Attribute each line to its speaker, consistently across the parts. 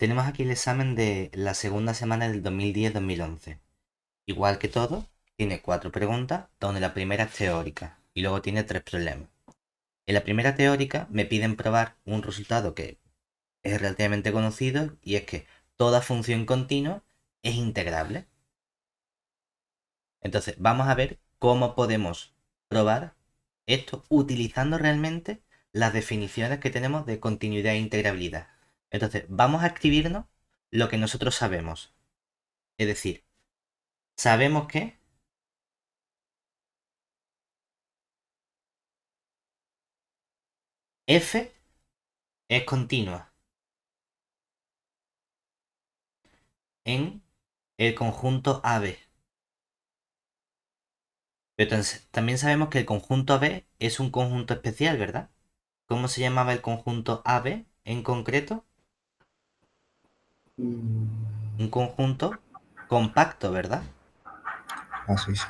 Speaker 1: Tenemos aquí el examen de la segunda semana del 2010-2011. Igual que todo, tiene 4 preguntas, donde la primera es teórica y luego tiene 3 problemas. En la primera teórica me piden probar un resultado que es relativamente conocido y es que toda función continua es integrable. Entonces, vamos a ver cómo podemos probar esto utilizando realmente las definiciones que tenemos de continuidad e integrabilidad. Entonces, vamos a escribirnos lo que nosotros sabemos. Es decir, sabemos que f es continua en el conjunto AB. Pero entonces, también sabemos que el conjunto AB es un conjunto especial, ¿verdad? ¿Cómo se llamaba el conjunto AB en concreto?
Speaker 2: Mm,
Speaker 1: Un conjunto compacto, ¿verdad?
Speaker 2: así es.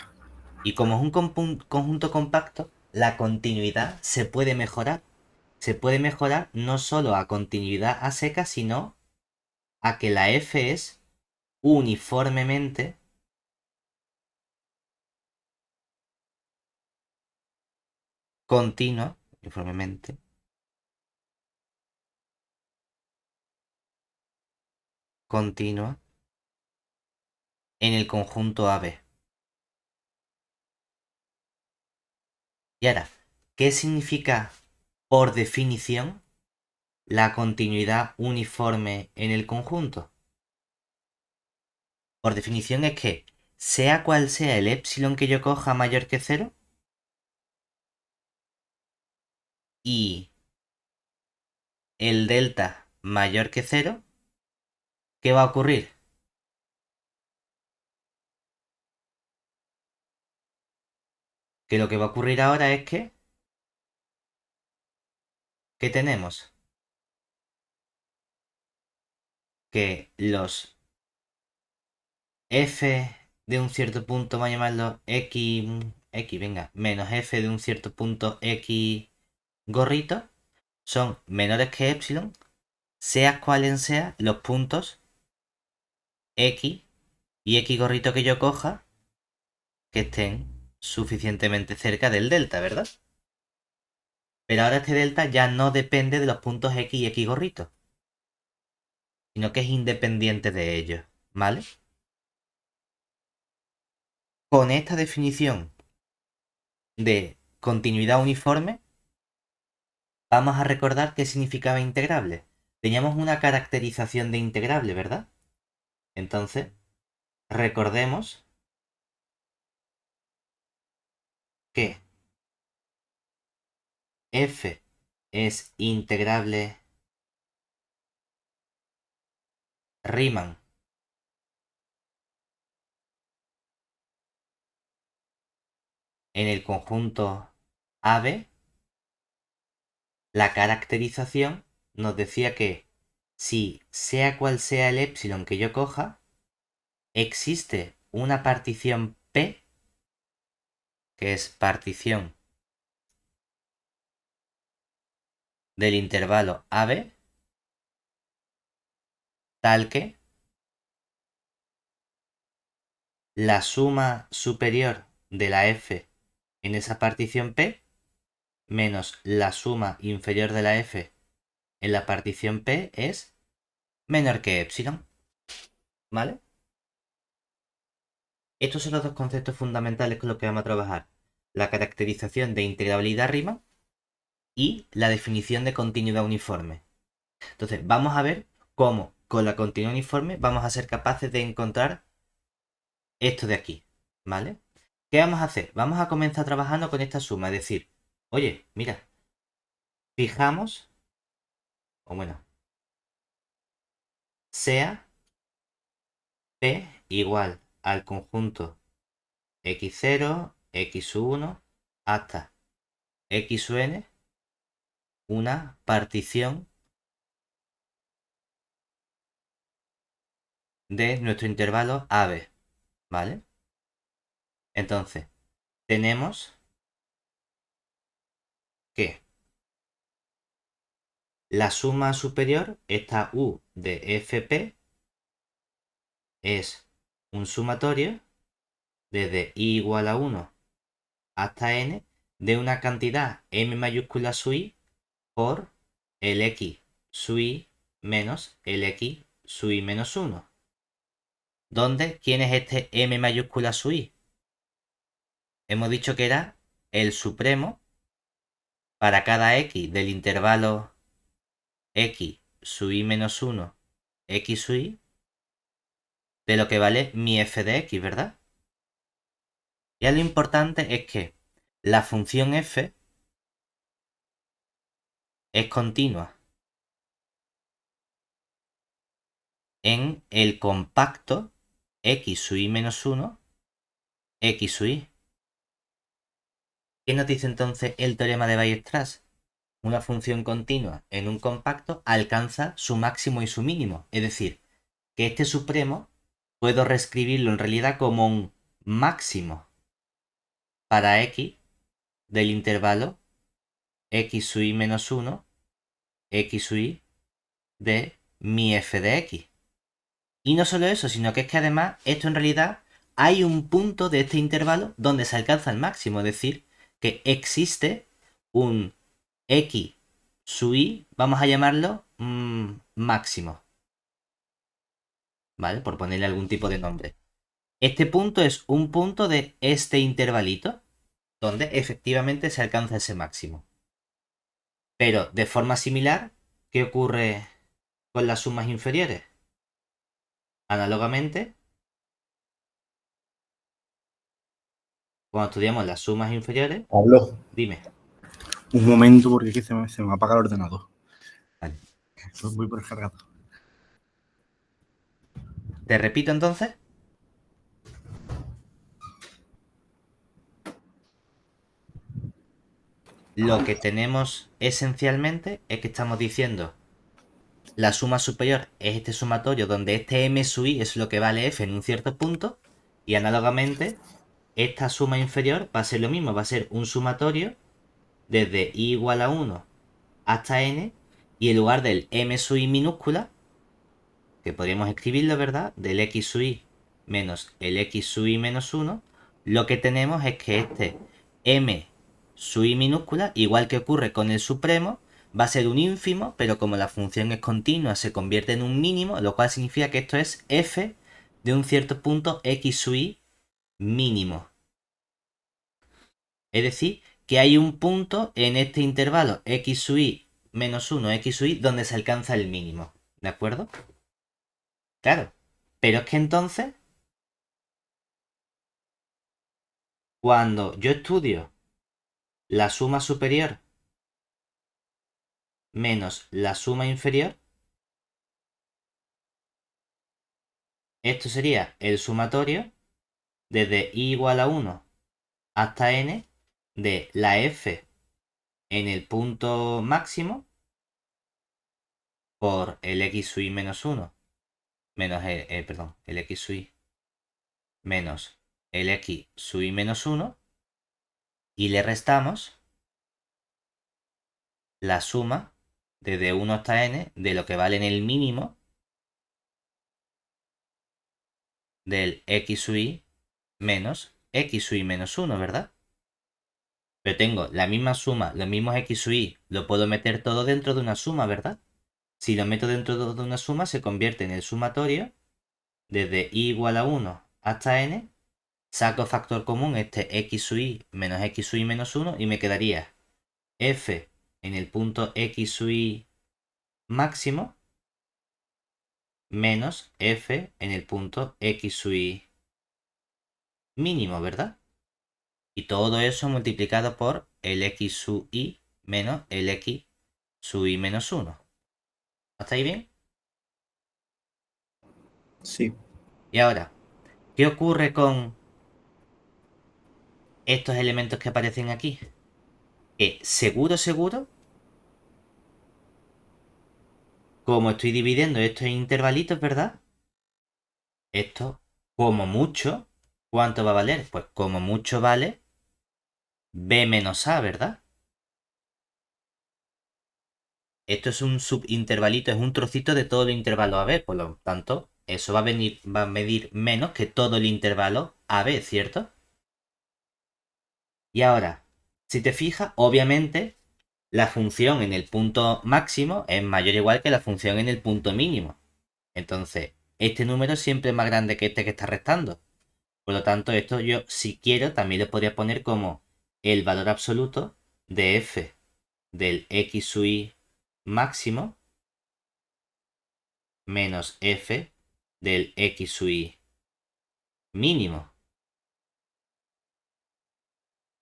Speaker 1: Y como es un conjunto compacto, la continuidad se puede mejorar. Se puede mejorar no solo a continuidad a seca, sino a que la f es uniformemente continua, uniformemente continua en el conjunto AB. Y ahora, ¿qué significa por definición la continuidad uniforme en el conjunto? Por definición es que, sea cual sea el epsilon que yo coja mayor que cero, y el delta mayor que cero, ¿qué va a ocurrir? Que lo que va a ocurrir ahora es que, ¿qué tenemos? Que los f de un cierto punto, vamos a llamarlo x, venga, menos f de un cierto punto x gorrito, son menores que epsilon, sea cualen sean los puntos x y x gorrito que yo coja que estén suficientemente cerca del delta, ¿verdad? Pero ahora este delta ya no depende de los puntos x y x gorrito, sino que es independiente de ellos, ¿vale? Con esta definición de continuidad uniforme, vamos a recordar qué significaba integrable. Teníamos una caracterización de integrable, ¿verdad? Entonces, recordemos que f es integrable Riemann en el conjunto AB. La caracterización nos decía que si sea cual sea el epsilon que yo coja, existe una partición P, que es partición del intervalo AB, tal que la suma superior de la f en esa partición P menos la suma inferior de la f en la partición P es menor que epsilon, ¿vale? Estos son los dos conceptos fundamentales con los que vamos a trabajar. La caracterización de integrabilidad Riemann y la definición de continuidad uniforme. Entonces, vamos a ver cómo con la continuidad uniforme vamos a ser capaces de encontrar esto de aquí, ¿vale? ¿Qué vamos a hacer? Vamos a comenzar trabajando con esta suma, es decir, oye, mira, fijamos, o bueno, sea P igual al conjunto x0, x1 hasta xn, una partición de nuestro intervalo AB, ¿vale? Entonces, tenemos que la suma superior, esta U de fp, es un sumatorio desde i igual a 1 hasta n de una cantidad m mayúscula sub i por el x sub i menos el x sub i menos 1. ¿Dónde? ¿Quién es este m mayúscula sub i? Hemos dicho que era el supremo para cada x del intervalo x sub i menos 1, x sub i, de lo que vale mi f de x, ¿verdad? Y lo importante es que la función f es continua en el compacto x sub i menos 1, x sub i. ¿Qué nos dice entonces el teorema de Weierstrass? Una función continua en un compacto alcanza su máximo y su mínimo. Es decir, que este supremo puedo reescribirlo en realidad como un máximo para x del intervalo x sub i menos 1, x sub i de mi f de x. Y no solo eso, sino que es que además esto en realidad hay un punto de este intervalo donde se alcanza el máximo. Es decir, que existe un x sub i, vamos a llamarlo máximo. ¿Vale? Por ponerle algún tipo de nombre. Este punto es un punto de este intervalito donde efectivamente se alcanza ese máximo. Pero de forma similar, ¿qué ocurre con las sumas inferiores? Análogamente, cuando estudiamos las sumas inferiores,
Speaker 2: Pablo,
Speaker 1: dime.
Speaker 2: un momento porque aquí se me apaga el ordenador.
Speaker 1: Vale.
Speaker 2: Estoy muy precargado.
Speaker 1: ¿Te repito entonces? Lo que tenemos esencialmente es que estamos diciendo la suma superior es este sumatorio donde este m sub i es lo que vale f en un cierto punto y análogamente esta suma inferior va a ser lo mismo, va a ser un sumatorio desde i igual a 1 hasta n y en lugar del m sub i minúscula, que podríamos escribirlo, ¿verdad? Del x sub i menos el x sub i menos 1, lo que tenemos es que este m sub i minúscula, igual que ocurre con el supremo, va a ser un ínfimo, pero como la función es continua, se convierte en un mínimo, lo cual significa que esto es f de un cierto punto x sub i mínimo. Es decir, que hay un punto en este intervalo x sub i menos 1, x sub i, donde se alcanza el mínimo. ¿De acuerdo? Claro. Pero es que entonces, cuando yo estudio la suma superior menos la suma inferior, esto sería el sumatorio desde i igual a 1 hasta n de la f en el punto máximo por el x sub i menos 1 menos el x sub i menos el x sub i menos 1 y le restamos la suma desde 1 hasta n de lo que vale en el mínimo del x sub i menos x sub i menos 1, ¿verdad? Pero tengo la misma suma, los mismos x sub i, lo puedo meter todo dentro de una suma, ¿verdad? Si lo meto dentro de una suma, se convierte en el sumatorio desde i igual a 1 hasta n, saco factor común este x sub i menos x sub i menos 1 y me quedaría f en el punto x sub i máximo menos f en el punto x sub i mínimo, ¿verdad? Y todo eso multiplicado por el x sub i menos el x sub i menos 1. ¿Hasta ahí bien?
Speaker 2: Sí.
Speaker 1: Y ahora, ¿qué ocurre con estos elementos que aparecen aquí? Que seguro, como estoy dividiendo estos intervalitos, ¿verdad? Esto, como mucho, ¿cuánto va a valer? Pues como mucho vale b menos a, ¿verdad? esto es un subintervalito, es un trocito de todo el intervalo AB, por lo tanto, eso va a medir menos que todo el intervalo AB, ¿cierto? Y ahora, si te fijas, obviamente la función en el punto máximo es mayor o igual que la función en el punto mínimo. Entonces, este número siempre es más grande que este que está restando. Por lo tanto, esto yo, si quiero, también lo podría poner como el valor absoluto de f del x sub i máximo menos f del x sub i mínimo.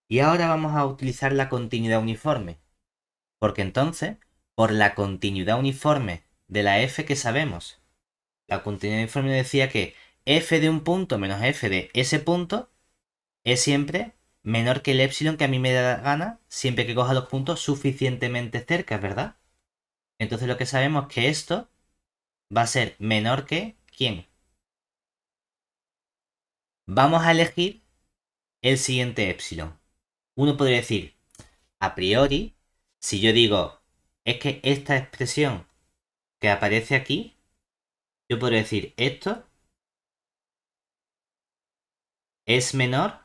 Speaker 1: Y ahora vamos a utilizar la continuidad uniforme. Porque entonces, por la continuidad uniforme de la f que sabemos, la continuidad uniforme decía que f de un punto menos f de ese punto es siempre menor que el epsilon que a mí me da la gana siempre que coja los puntos suficientemente cerca, ¿verdad? Entonces lo que sabemos es que esto va a ser menor que ¿quién? Vamos a elegir el siguiente epsilon. Uno podría decir, a priori, si yo digo, es que esta expresión que aparece aquí, yo podría decir, esto es menor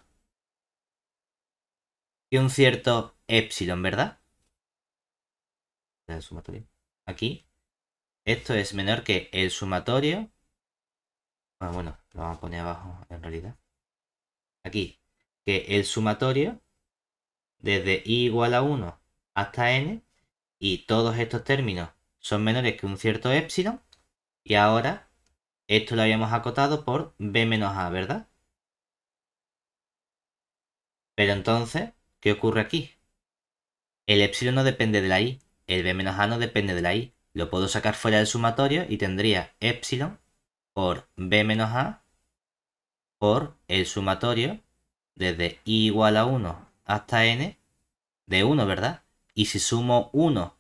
Speaker 1: que un cierto epsilon, ¿verdad? El sumatorio. Aquí, esto es menor que el sumatorio. Bueno, lo vamos a poner abajo en realidad. Aquí, que el sumatorio desde i igual a 1 hasta n y todos estos términos son menores que un cierto epsilon y ahora esto lo habíamos acotado por b menos a, ¿verdad? Pero entonces, ¿qué ocurre aquí? El epsilon no depende de la i, el b menos a no depende de la i. Lo puedo sacar fuera del sumatorio y tendría epsilon por b menos a por el sumatorio desde i igual a 1 hasta n de 1, ¿verdad? Y si sumo 1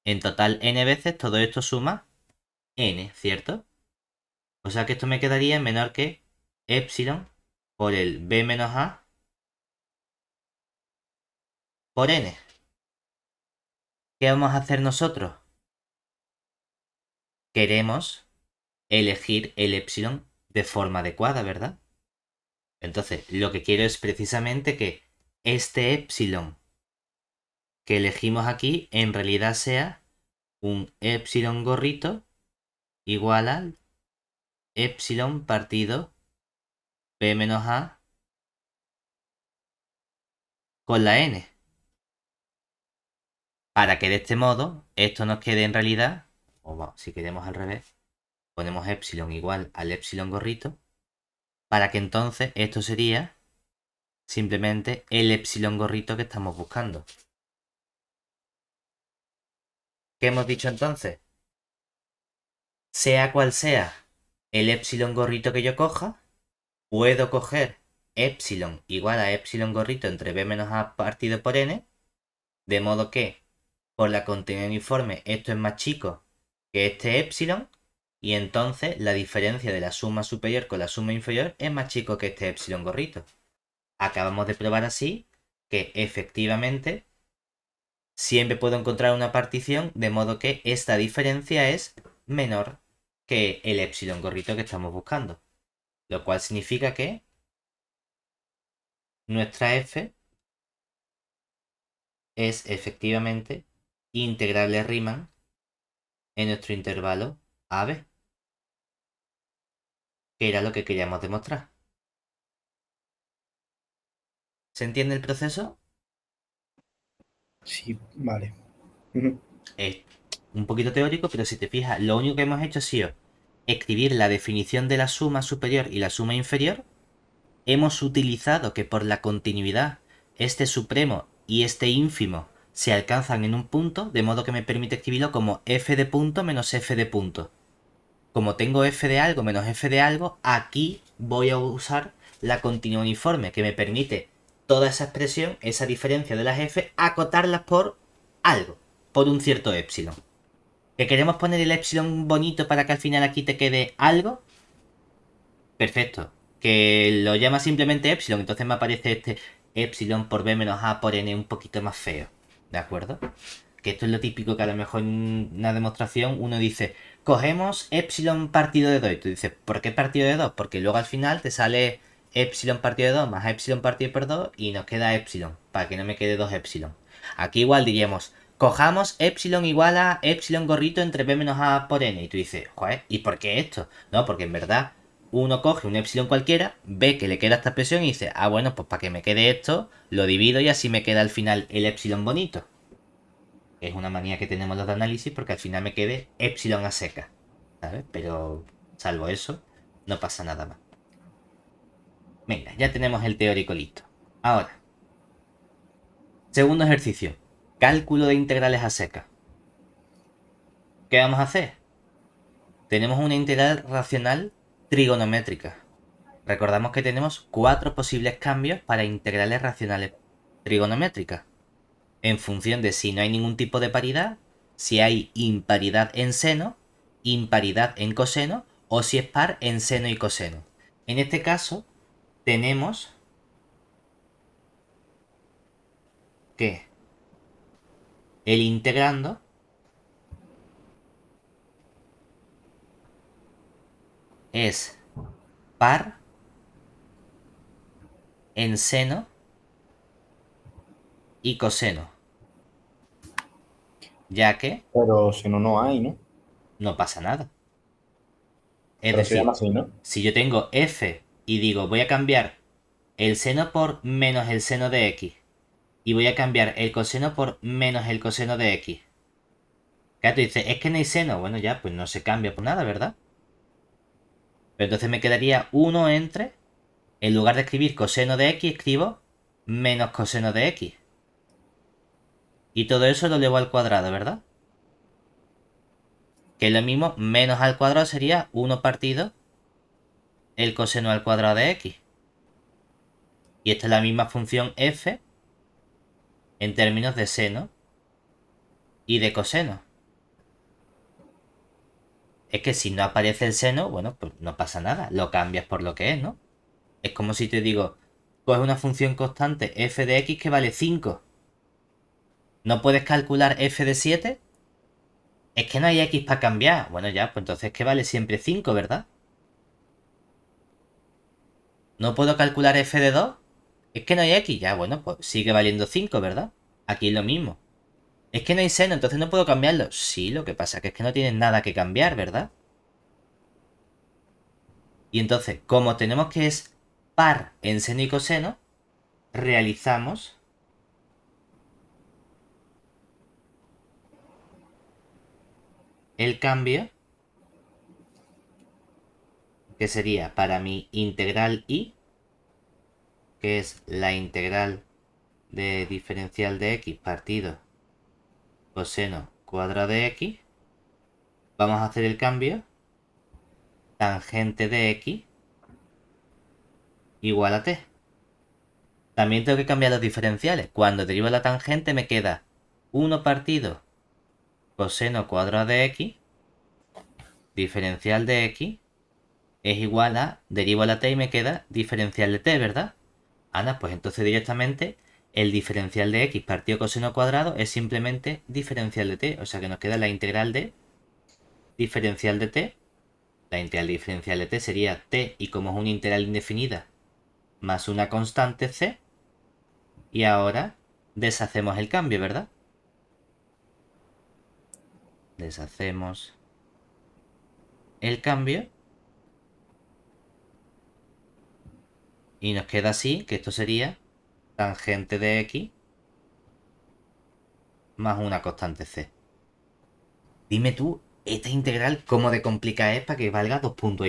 Speaker 1: en total n veces, todo esto suma n, ¿cierto? O sea que esto me quedaría menor que epsilon por el b menos a por n. ¿Qué vamos a hacer nosotros? Queremos elegir el epsilon de forma adecuada, ¿verdad? Entonces, lo que quiero es precisamente que este epsilon que elegimos aquí en realidad sea un epsilon gorrito igual al epsilon partido b menos a con la n. Para que de este modo esto nos quede en realidad, o si queremos al revés, ponemos epsilon igual al epsilon gorrito, para que entonces esto sería simplemente el epsilon gorrito que estamos buscando. ¿Qué hemos dicho entonces? Sea cual sea el epsilon gorrito que yo coja, puedo coger epsilon igual a epsilon gorrito entre b menos a partido por n, de modo que por la continuidad uniforme esto es más chico que este epsilon, y entonces la diferencia de la suma superior con la suma inferior es más chico que este epsilon gorrito. Acabamos de probar así que efectivamente siempre puedo encontrar una partición de modo que esta diferencia es menor que el epsilon gorrito que estamos buscando. Lo cual significa que nuestra f es efectivamente integrable Riemann en nuestro intervalo AB, que era lo que queríamos demostrar. ¿Se entiende el proceso?
Speaker 2: Sí, vale. Ujú.
Speaker 1: Es un poquito teórico, pero si te fijas, lo único que hemos hecho ha sido escribir la definición de la suma superior y la suma inferior. Hemos utilizado que por la continuidad este supremo y este ínfimo se alcanzan en un punto, de modo que me permite escribirlo como f de punto menos f de punto. Como tengo f de algo menos f de algo, aquí voy a usar la continuidad uniforme, que me permite toda esa expresión, esa diferencia de las f, acotarlas por algo, por un cierto epsilon. ¿Que queremos poner el epsilon bonito para que al final aquí te quede algo? Perfecto. Que lo llama simplemente epsilon, entonces me aparece este epsilon por b menos a por n un poquito más feo. ¿De acuerdo? que esto es lo típico que a lo mejor en una demostración uno dice, cogemos epsilon partido de 2. Y tú dices, ¿por qué partido de 2? Porque luego al final te sale epsilon partido de 2 más epsilon partido por 2 y nos queda epsilon, para que no me quede 2 epsilon. Aquí igual diríamos, cojamos epsilon igual a epsilon gorrito entre b menos a por n. Y tú dices, joder, ¿y por qué esto? No, porque en verdad uno coge un epsilon cualquiera, ve que le queda esta expresión y dice, ah, bueno, pues para que me quede esto, lo divido y así me queda al final el epsilon bonito. Es una manía que tenemos los de análisis porque al final me quede epsilon a seca, ¿sabes? Pero salvo eso, no pasa nada más. Venga, ya tenemos el teórico listo. Ahora, segundo ejercicio. Cálculo de integrales a seca. ¿Qué vamos a hacer? Tenemos una integral racional trigonométrica. Recordamos que tenemos 4 posibles cambios para integrales racionales trigonométricas. En función de si no hay ningún tipo de paridad, si hay imparidad en seno, imparidad en coseno o si es par en seno y coseno. En este caso, tenemos que el integrando es par en seno y coseno, ya que
Speaker 2: Pero si no, no hay, ¿no?
Speaker 1: no pasa nada. Es
Speaker 2: Pero se llama
Speaker 1: decir,
Speaker 2: así, ¿no?
Speaker 1: si yo tengo f y digo voy a cambiar el seno por menos el seno de x y voy a cambiar el coseno por menos el coseno de x. Claro, tú dices, es que no hay seno. Bueno, ya, pues no se cambia por nada, ¿verdad? Pero entonces me quedaría 1 entre, en lugar de escribir coseno de x, escribo menos coseno de x. Y todo eso lo elevo al cuadrado, ¿verdad? Que es lo mismo, menos al cuadrado sería 1 partido el coseno al cuadrado de x. Y esta es la misma función f en términos de seno y de coseno. Es que si no aparece el seno, bueno, pues no pasa nada, lo cambias por lo que es, ¿no? Es como si te digo, coge una función constante f de x que vale 5. ¿No puedes calcular f de 7? Es que no hay x para cambiar. Bueno, ya, pues entonces que vale siempre 5, ¿verdad? ¿No puedo calcular f de 2? Es que no hay x. Ya, bueno, pues sigue valiendo 5, ¿verdad? Aquí es lo mismo. Es que no hay seno, entonces no puedo cambiarlo. Sí, lo que pasa que es que no tienes nada que cambiar, ¿verdad? Y entonces, como tenemos que es par en seno y coseno, realizamos el cambio que sería para mi integral y, que es la integral de diferencial de x partido coseno cuadrado de x, vamos a hacer el cambio tangente de x igual a t. También tengo que cambiar los diferenciales. Cuando derivo la tangente me queda 1 partido coseno cuadrado de x, diferencial de x, es igual a, derivo la t y me queda diferencial de t, ¿verdad? Anda, pues entonces directamente el diferencial de x partido coseno cuadrado es simplemente diferencial de t. O sea que nos queda la integral de diferencial de t. La integral diferencial de t sería t y como es una integral indefinida más una constante c. Y ahora deshacemos el cambio, ¿verdad? Deshacemos el cambio. Y nos queda así, que esto sería tangente de x más una constante c. Dime tú, esta integral, ¿cómo de complicada es para que valga 2,5 puntos?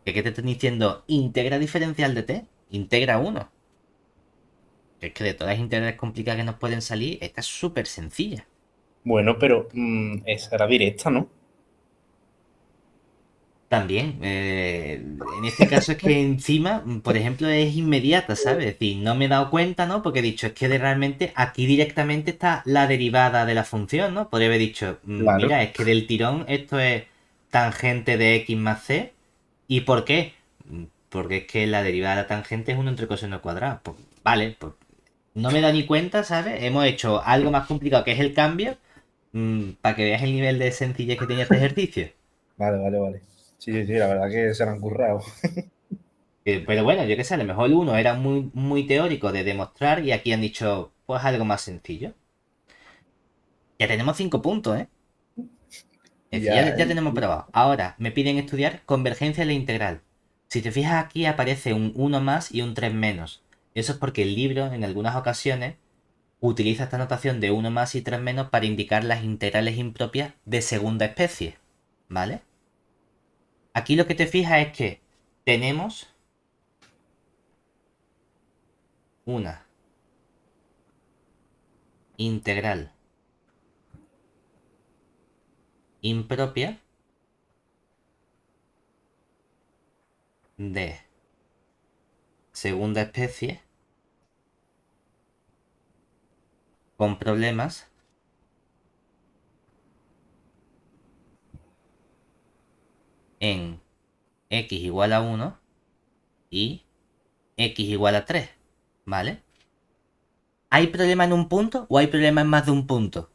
Speaker 1: ¿Qué te estoy diciendo? Integra diferencial de t. Integra 1. Es que de todas las integrales complicadas que nos pueden salir, esta es súper sencilla.
Speaker 2: Bueno, pero esa era directa, ¿no?
Speaker 1: También, en este caso es que encima, por ejemplo, es inmediata, ¿sabes? Es decir, no me he dado cuenta, ¿no? Porque he dicho, es que realmente aquí directamente está la derivada de la función, ¿no? Podría haber dicho,
Speaker 2: Claro.
Speaker 1: mira, es que del tirón esto es tangente de x más c. ¿Y por qué? Porque es que la derivada de la tangente es 1 entre coseno cuadrado. Pues, vale, pues no me da ni cuenta, ¿sabes? Hemos hecho algo más complicado que es el cambio, para que veas el nivel de sencillez que tenía este ejercicio.
Speaker 2: Vale, vale, vale. Sí, sí, sí, la verdad que se lo han currado.
Speaker 1: Pero bueno, yo qué sé, a lo mejor uno era muy, muy teórico de demostrar y aquí han dicho, pues algo más sencillo. Ya tenemos 5 puntos, ¿eh? Es decir,
Speaker 2: Ya,
Speaker 1: ya tenemos probado. Ahora, me piden estudiar convergencia de la integral. Si te fijas aquí aparece un uno más y un 3 menos. Eso es porque el libro, en algunas ocasiones, utiliza esta notación de uno más y 3 menos para indicar las integrales impropias de segunda especie. ¿Vale? Aquí lo que te fijas es que tenemos una integral impropia de segunda especie con problemas en x igual a 1 y x igual a 3. ¿Vale? ¿Hay problema en un punto o hay problema en más de un punto?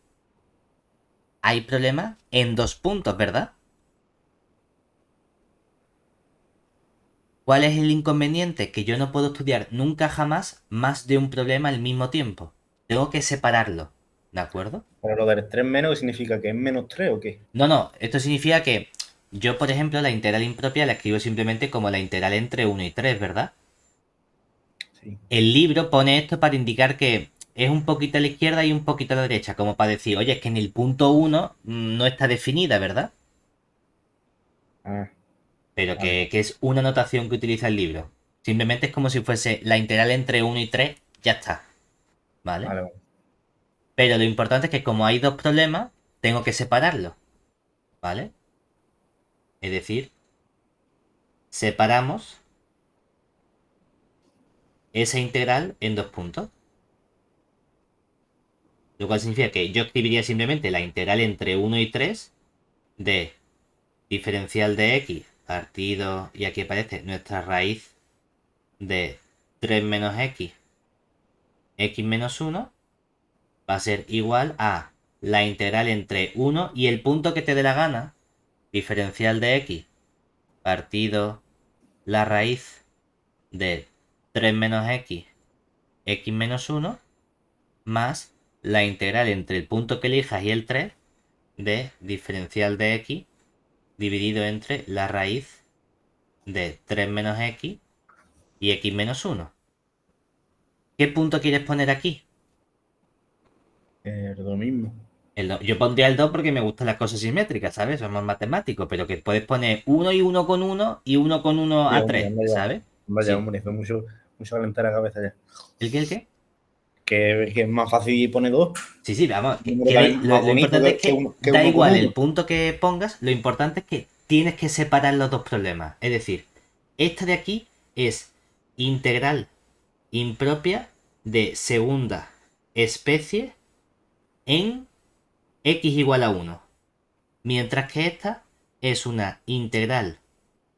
Speaker 1: Hay problema en 2 puntos, ¿verdad? ¿Cuál es el inconveniente? Que yo no puedo estudiar nunca jamás más de un problema al mismo tiempo. Tengo que separarlo, ¿de acuerdo?
Speaker 2: pero lo del 3 menos, ¿qué significa? ¿Que es menos 3 o qué?
Speaker 1: No, no, esto significa que yo, por ejemplo, la integral impropia la escribo simplemente como la integral entre 1 y 3, ¿verdad?
Speaker 2: Sí.
Speaker 1: El libro pone esto para indicar que es un poquito a la izquierda y un poquito a la derecha, como para decir, oye, es que en el punto 1 no está definida, ¿verdad?
Speaker 2: Ah,
Speaker 1: Pero
Speaker 2: vale,
Speaker 1: que es una notación que utiliza el libro. Simplemente es como si fuese la integral entre 1 y 3, ya está, ¿vale?
Speaker 2: vale, vale.
Speaker 1: Pero lo importante es que como hay dos problemas, tengo que separarlos, ¿vale? Es decir, separamos esa integral en dos puntos. Lo cual significa que yo escribiría simplemente la integral entre 1 y 3 de diferencial de x partido, y aquí aparece nuestra raíz de 3 menos x menos 1, va a ser igual a la integral entre 1 y el punto que te dé la gana, diferencial de x partido la raíz de 3 menos x menos 1, más la integral entre el punto que elijas y el 3 de diferencial de x dividido entre la raíz de 3 menos x y x menos 1. ¿Qué punto quieres poner aquí?
Speaker 2: Lo mismo.
Speaker 1: Yo pondría el 2 porque me gustan las cosas simétricas, ¿sabes? Somos matemáticos, pero que puedes poner uno y uno con uno y uno con uno
Speaker 2: Sí,
Speaker 1: a
Speaker 2: hombre,
Speaker 1: 3,
Speaker 2: anda ya.
Speaker 1: ¿sabes?
Speaker 2: Anda ya,
Speaker 1: Sí.
Speaker 2: hombre, fue mucho, mucho calentar la cabeza ya.
Speaker 1: ¿El qué? ¿El qué?
Speaker 2: Que es más fácil poner dos.
Speaker 1: Sí, sí, vamos.
Speaker 2: Un número también más
Speaker 1: Lo
Speaker 2: bonito
Speaker 1: importante es
Speaker 2: que
Speaker 1: que
Speaker 2: uno, que
Speaker 1: da
Speaker 2: uno con
Speaker 1: igual el
Speaker 2: uno.
Speaker 1: punto que pongas, lo importante es que tienes que separar los dos problemas. Es decir, esta de aquí es integral impropia de segunda especie en x igual a 1. Mientras que esta es una integral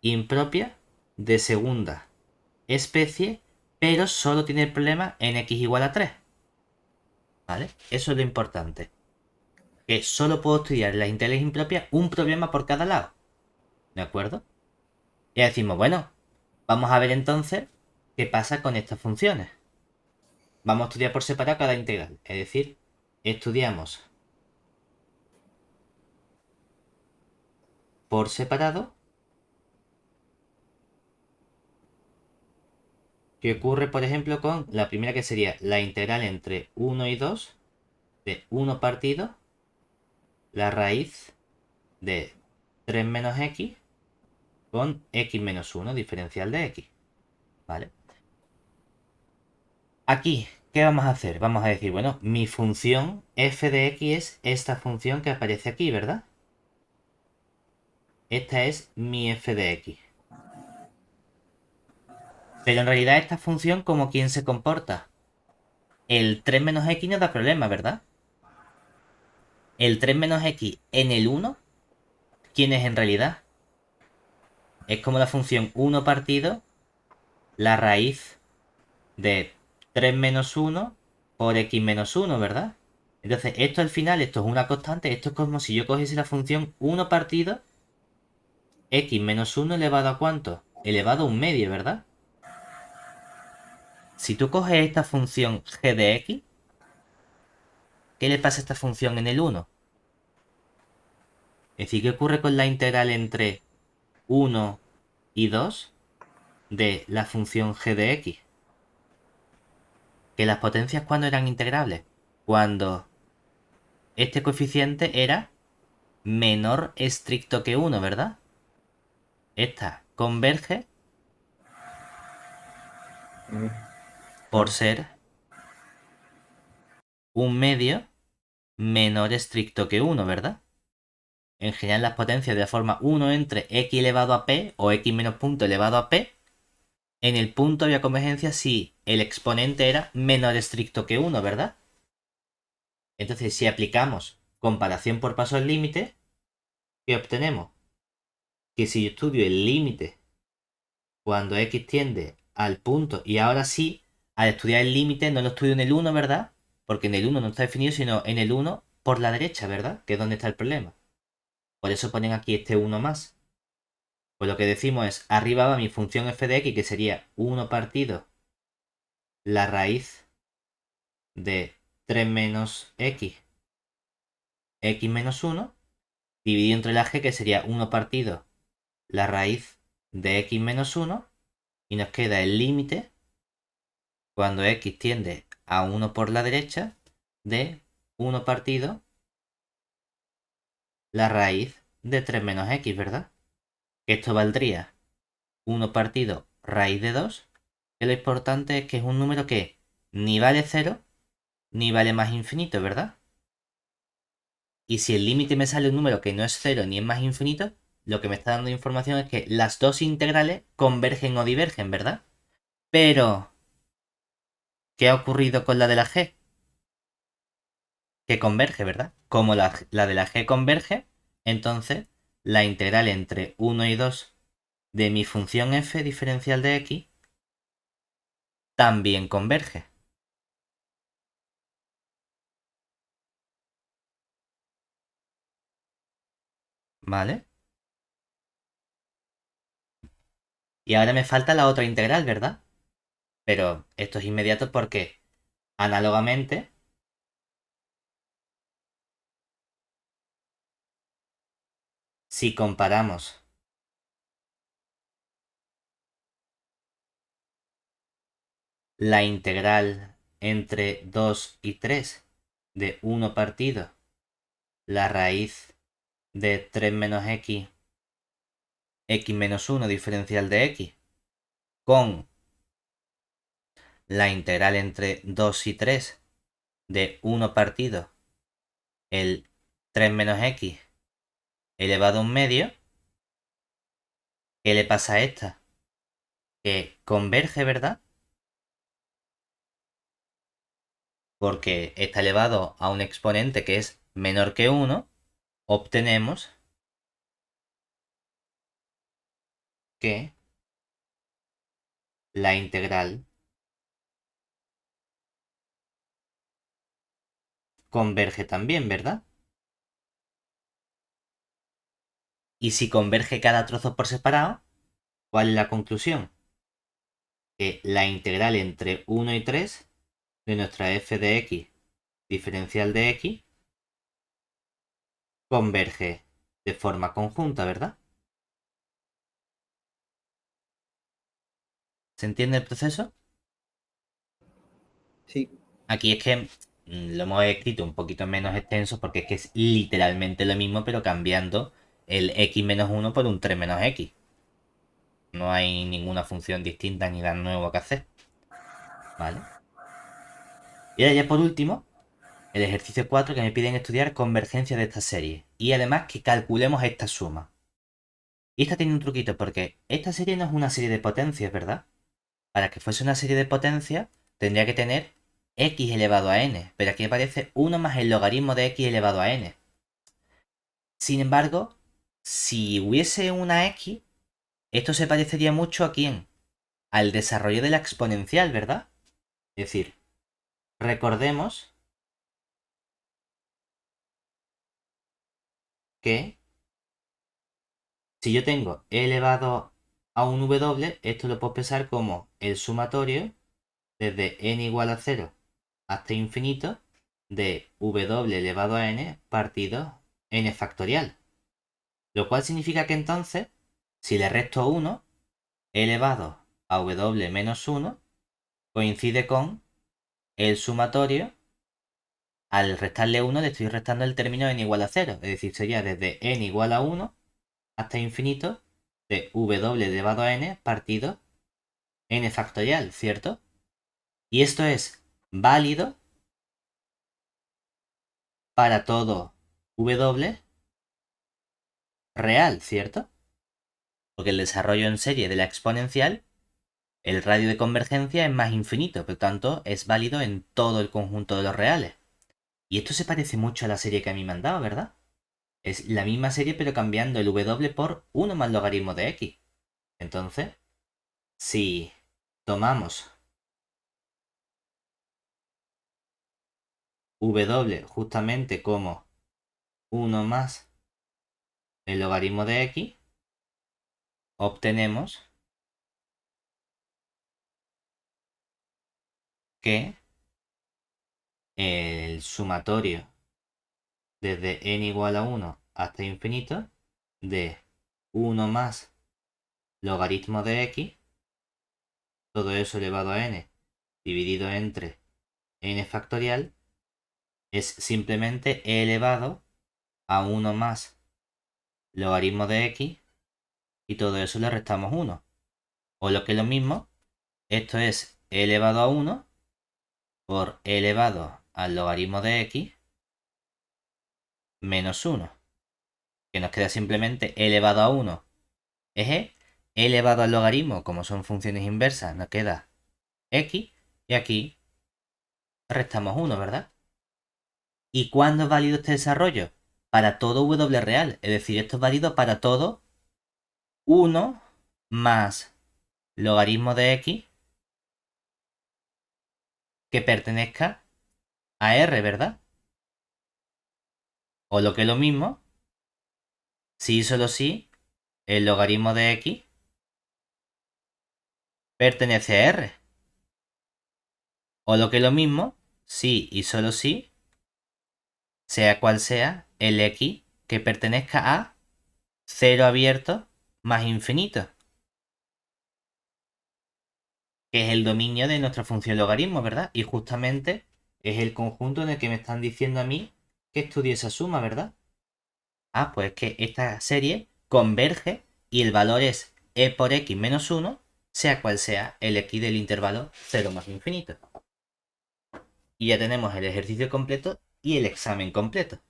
Speaker 1: impropia de segunda especie, pero solo tiene el problema en x igual a 3. ¿Vale? Eso es lo importante. Que solo puedo estudiar las integrales impropias un problema por cada lado. ¿De acuerdo? Y ya decimos, bueno, vamos a ver entonces qué pasa con estas funciones. Vamos a estudiar por separado cada integral. Es decir, estudiamos por separado qué ocurre, por ejemplo, con la primera que sería la integral entre 1 y 2 de 1 partido la raíz de 3 menos x con x menos 1, diferencial de x. ¿Vale? Aquí, ¿qué vamos a hacer? Vamos a decir, bueno, mi función f de x es esta función que aparece aquí, ¿verdad? Esta es mi f de x. Pero en realidad esta función, ¿como quién se comporta? El 3 menos x no da problema, ¿verdad? El 3 menos x en el 1, ¿quién es en realidad? Es como la función 1 partido la raíz de 3 menos 1 por x menos 1, ¿verdad? Entonces, esto al final, esto es una constante, esto es como si yo cogiese la función 1 partido x menos 1 elevado a ¿cuánto? Elevado a un medio, ¿verdad? Si tú coges esta función g de x, ¿qué le pasa a esta función en el 1? Es decir, ¿qué ocurre con la integral entre 1 y 2 de la función g de x? Que las potencias, ¿cuándo eran integrables? Cuando este coeficiente era menor estricto que 1, ¿verdad? Esta converge por ser un medio menor estricto que 1, ¿verdad? En general las potencias de la forma 1 entre x elevado a p o x menos punto elevado a p, en el punto había convergencia si el exponente era menor estricto que 1, ¿verdad? Entonces, si aplicamos comparación por pasos límite, ¿qué obtenemos? Que si yo estudio el límite cuando x tiende al punto, y ahora sí, al estudiar el límite no lo estudio en el 1, ¿verdad? Porque en el 1 no está definido, sino en el 1 por la derecha, ¿verdad? Que es donde está el problema. Por eso ponen aquí este 1 más. Pues lo que decimos es, arriba va mi función f de x, que sería 1 partido la raíz de 3 menos x menos 1, dividido entre la g, que sería 1 partido la raíz de x menos 1, y nos queda el límite cuando x tiende a 1 por la derecha de 1 partido la raíz de 3 menos x, ¿verdad? Esto valdría 1 partido raíz de 2, que lo importante es que es un número que ni vale 0 ni vale más infinito, ¿verdad? Y si el límite me sale un número que no es 0 ni es más infinito, lo que me está dando información es que las dos integrales convergen o divergen, ¿verdad? Pero, ¿qué ha ocurrido con la de la g? Que converge, ¿verdad? Como la de la g converge, entonces la integral entre 1 y 2 de mi función f diferencial de x también converge. ¿Vale? Y ahora me falta la otra integral, ¿verdad? Pero esto es inmediato porque, análogamente, si comparamos la integral entre 2 y 3 de 1 partido la raíz de 3 menos x menos 1 diferencial de x, con la integral entre 2 y 3 de 1 partido el 3 menos x elevado a un medio, ¿qué le pasa a esta? Que converge, ¿verdad? Porque está elevado a un exponente que es menor que 1, obtenemos que la integral converge también, ¿verdad? Y si converge cada trozo por separado, ¿cuál es la conclusión? Que la integral entre 1 y 3 de nuestra f de x diferencial de x converge de forma conjunta, ¿verdad? ¿Se entiende el proceso?
Speaker 2: Sí.
Speaker 1: Aquí es que lo hemos escrito un poquito menos extenso porque es que es literalmente lo mismo, pero cambiando el x menos 1 por un 3 menos x. No hay ninguna función distinta ni nada nuevo que hacer. ¿Vale? Y ahora ya por último, el ejercicio 4 que me piden estudiar convergencia de esta serie. Y además que calculemos esta suma. Y esta tiene un truquito porque esta serie no es una serie de potencias, ¿verdad? Para que fuese una serie de potencias tendría que tener x elevado a n. Pero aquí aparece 1 más el logaritmo de x elevado a n. Sin embargo, si hubiese una x, esto se parecería mucho a quién? Al desarrollo de la exponencial, ¿verdad? Es decir, recordemos que si yo tengo e elevado a un w, esto lo puedo pensar como el sumatorio desde n igual a 0 hasta infinito de w elevado a n partido n factorial. Lo cual significa que entonces, si le resto 1, e elevado a w menos 1 coincide con el sumatorio. Al restarle 1 le estoy restando el término n igual a 0. Es decir, sería desde n igual a 1 hasta infinito de w elevado a n partido n factorial, ¿cierto? Y esto es válido para todo w real, ¿cierto? Porque el desarrollo en serie de la exponencial, el radio de convergencia es más infinito, por lo tanto es válido en todo el conjunto de los reales. Y esto se parece mucho a la serie que a mí me han dado, ¿verdad? Es la misma serie pero cambiando el w por 1 más logaritmo de x. Entonces, si tomamos w justamente como 1 más el logaritmo de x, obtenemos que el sumatorio desde n igual a 1 hasta infinito de 1 más logaritmo de x, todo eso elevado a n dividido entre n factorial, es simplemente e elevado a 1 más logaritmo de x y todo eso le restamos 1. O lo que es lo mismo, esto es e elevado a 1 por e elevado al logaritmo de x menos 1. Que nos queda simplemente e elevado a 1 es e elevado al logaritmo, como son funciones inversas, nos queda x y aquí restamos 1, ¿verdad? ¿Y cuándo es válido este desarrollo? Para todo w real, es decir, esto es válido para todo 1 más logaritmo de x que pertenezca a R, ¿verdad? O lo que es lo mismo, si y solo si el logaritmo de x pertenece a R. O lo que es lo mismo, si y solo si, sea cual sea el x que pertenezca a 0 abierto más infinito, que es el dominio de nuestra función logaritmo, ¿verdad? Y justamente es el conjunto en el que me están diciendo a mí que estudie esa suma, ¿verdad? Ah, pues que esta serie converge y el valor es e por x menos 1, sea cual sea el x del intervalo 0 más infinito. Y ya tenemos el ejercicio completo y el examen completo.